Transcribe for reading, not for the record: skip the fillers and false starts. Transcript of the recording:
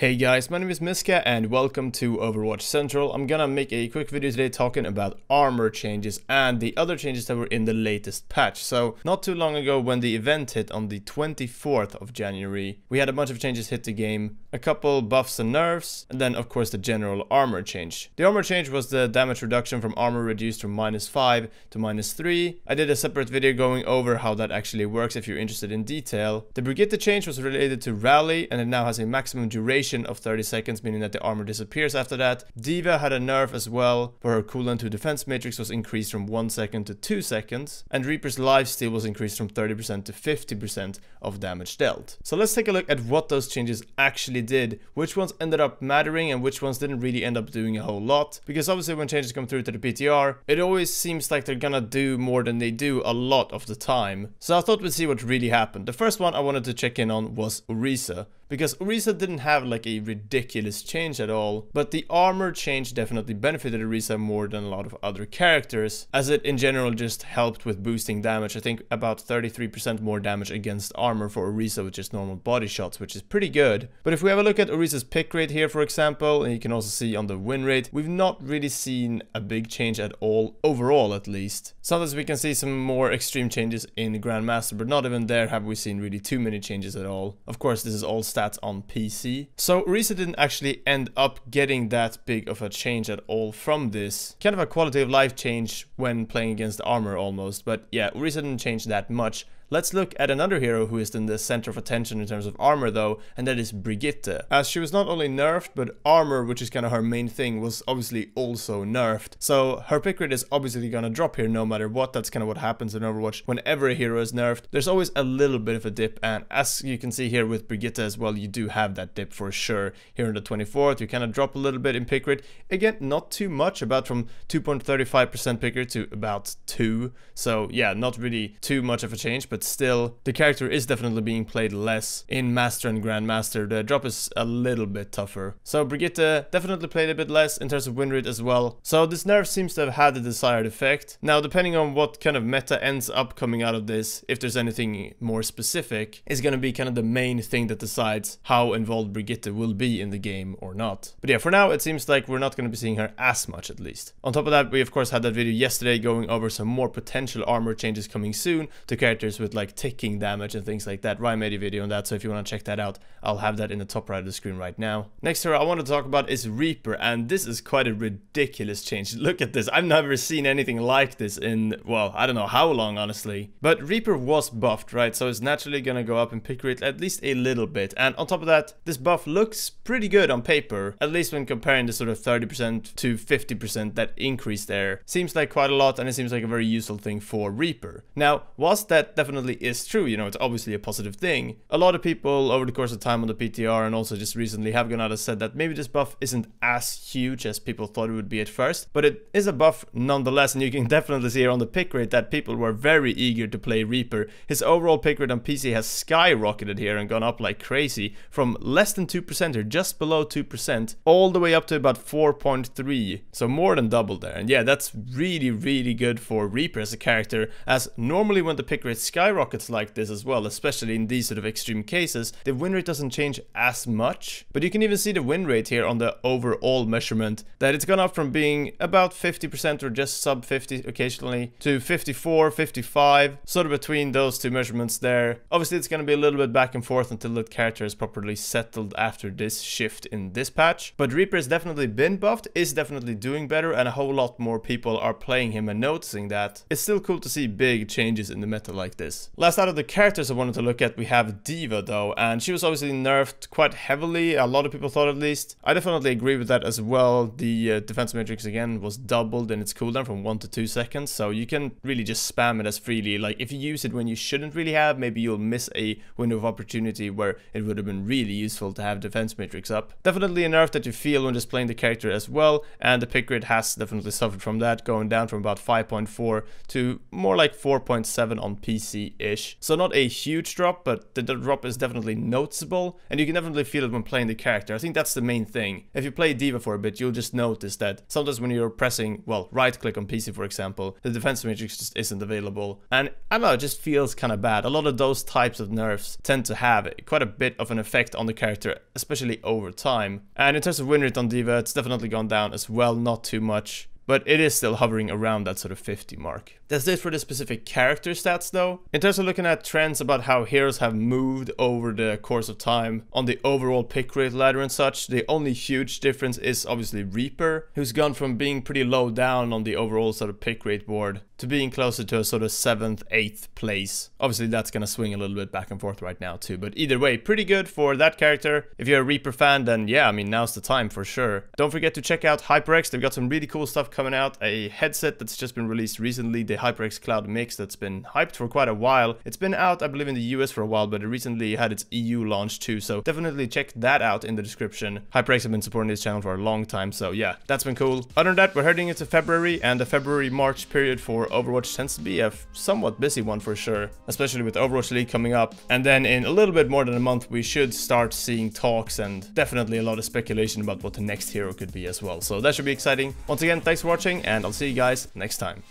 Hey guys, my name is Miska and welcome to Overwatch Central. I'm gonna make a quick video today talking about armor changes and the other changes that were in the latest patch. So, not too long ago when the event hit on the 24th of January, we had a bunch of changes hit the game, a couple buffs and nerfs, and then of course the general armor change. The armor change was the damage reduction from armor reduced from -5 to -3. I did a separate video going over how that actually works if you're interested in detail. The Brigitta change was related to rally and it now has a maximum duration of 30 seconds, meaning that the armor disappears after that. Diva had a nerf as well, where her cooldown to defense matrix was increased from 1 second to 2 seconds, and Reaper's lifesteal was increased from 30% to 50% of damage dealt. So let's take a look at what those changes actually did, which ones ended up mattering and which ones didn't really end up doing a whole lot, because obviously when changes come through to the PTR, it always seems like they're gonna do more than they do a lot of the time. So I thought we'd see what really happened. The first one I wanted to check in on was Arisa, because Arisa didn't have like a ridiculous change at all, but the armor change definitely benefited Arisa more than a lot of other characters, as it in general just helped with boosting damage. I think about 33% more damage against armor for Arisa with just normal body shots, which is pretty good. But if we have a look at Arisa's pick rate here, for example, and you can also see on the win rate, we've not really seen a big change at all, overall at least. Sometimes we can see some more extreme changes in Grandmaster, but not even there have we seen really too many changes at all. Of course, this is all stats on PC. So Arisa didn't actually end up getting that big of a change at all from this. Kind of a quality of life change when playing against armor almost, but yeah, Arisa didn't change that much. Let's look at another hero who is in the center of attention in terms of armor though, and that is Brigitta. As she was not only nerfed, but armor, which is kind of her main thing, was obviously also nerfed. So her pick rate is obviously gonna drop here no matter what. That's kind of what happens in Overwatch. Whenever a hero is nerfed, there's always a little bit of a dip, and as you can see here with Brigitta as well, you do have that dip for sure. Here on the 24th, you kind of drop a little bit in pick rate. Again, not too much, about from 2.35% pick rate to about 2. So yeah, not really too much of a change, but still, the character is definitely being played less in Master and Grandmaster. The drop is a little bit tougher. So Brigitta definitely played a bit less in terms of win rate as well. So this nerf seems to have had the desired effect. Now, depending on what kind of meta ends up coming out of this, if there's anything more specific, is going to be kind of the main thing that decides how involved Brigitta will be in the game or not. But yeah, for now, it seems like we're not going to be seeing her as much at least. On top of that, we of course had that video yesterday going over some more potential armor changes coming soon to characters with like ticking damage and things like that. Ryan made a video on that, so if you want to check that out, I'll have that in the top right of the screen right now. Next hero I want to talk about is Reaper, and this is quite a ridiculous change. Look at this. I've never seen anything like this in, well, I don't know how long, honestly. But Reaper was buffed, right? So it's naturally gonna go up in pick rate at least a little bit. And on top of that, this buff looks pretty good on paper, at least when comparing the sort of 30% to 50% that increase there. Seems like quite a lot, and it seems like a very useful thing for Reaper. Now, whilst that definitely is true, you know, it's obviously a positive thing, a lot of people over the course of time on the PTR and also just recently have gone out and said that maybe this buff isn't as huge as people thought it would be at first, but it is a buff nonetheless, and you can definitely see here on the pick rate that people were very eager to play Reaper. His overall pick rate on PC has skyrocketed here and gone up like crazy from less than 2% or just below 2% all the way up to about 4.3, so more than double there. And yeah, that's really good for Reaper as a character, as normally when the pick rate skyrockets like this as well, especially in these sort of extreme cases, the win rate doesn't change as much. But you can even see the win rate here on the overall measurement, that it's gone up from being about 50% or just sub 50 occasionally to 54, 55, sort of between those two measurements there. Obviously it's going to be a little bit back and forth until the character is properly settled after this shift in this patch, but Reaper has definitely been buffed, is definitely doing better, and a whole lot more people are playing him and noticing that. It's still cool to see big changes in the meta like this. Last out of the characters I wanted to look at, we have Diva though, and she was obviously nerfed quite heavily, a lot of people thought at least. I definitely agree with that as well. The defense matrix again was doubled in its cooldown from 1 to 2 seconds, so you can really just spam it as freely. Like if you use it when you shouldn't really have, maybe you'll miss a window of opportunity where it would have been really useful to have defense matrix up. Definitely a nerf that you feel when just playing the character as well, and the pick rate has definitely suffered from that, going down from about 5.4 to more like 4.7 on PC. 50-ish. So not a huge drop, but the drop is definitely noticeable, and you can definitely feel it when playing the character. I think that's the main thing. If you play Diva for a bit, you'll just notice that sometimes when you're pressing, well, right click on PC for example, the defense matrix just isn't available. And I don't know, it just feels kind of bad. A lot of those types of nerfs tend to have quite a bit of an effect on the character, especially over time. And in terms of win rate on Diva, it's definitely gone down as well, not too much, but it is still hovering around that sort of 50 mark. That's it for the specific character stats though. In terms of looking at trends about how heroes have moved over the course of time on the overall pick rate ladder and such, the only huge difference is obviously REAPER, who's gone from being pretty low down on the overall sort of pick rate board to being closer to a sort of 7th, 8th place. Obviously that's gonna swing a little bit back and forth right now too, but either way, pretty good for that character. If you're a REAPER fan, then yeah, I mean, now's the time for sure. Don't forget to check out HYPERX. They've got some really cool stuff coming out. A headset that's just been released recently, the HYPERX Cloud Mix, that's been hyped for quite a while. It's been out, I believe, in the US for a while, but it recently had its EU launch too, so definitely check that out in the description. HYPERX have been supporting this channel for a long time, so yeah, that's been cool. Other than that, we're heading into February, and the February-March period for Overwatch tends to be a somewhat busy one for sure, especially with Overwatch League coming up. And then in a little bit more than a month, we should start seeing talks and definitely a lot of speculation about what the next hero could be as well. So that should be exciting. Once again, thanks for watching, and I'll see you guys next time.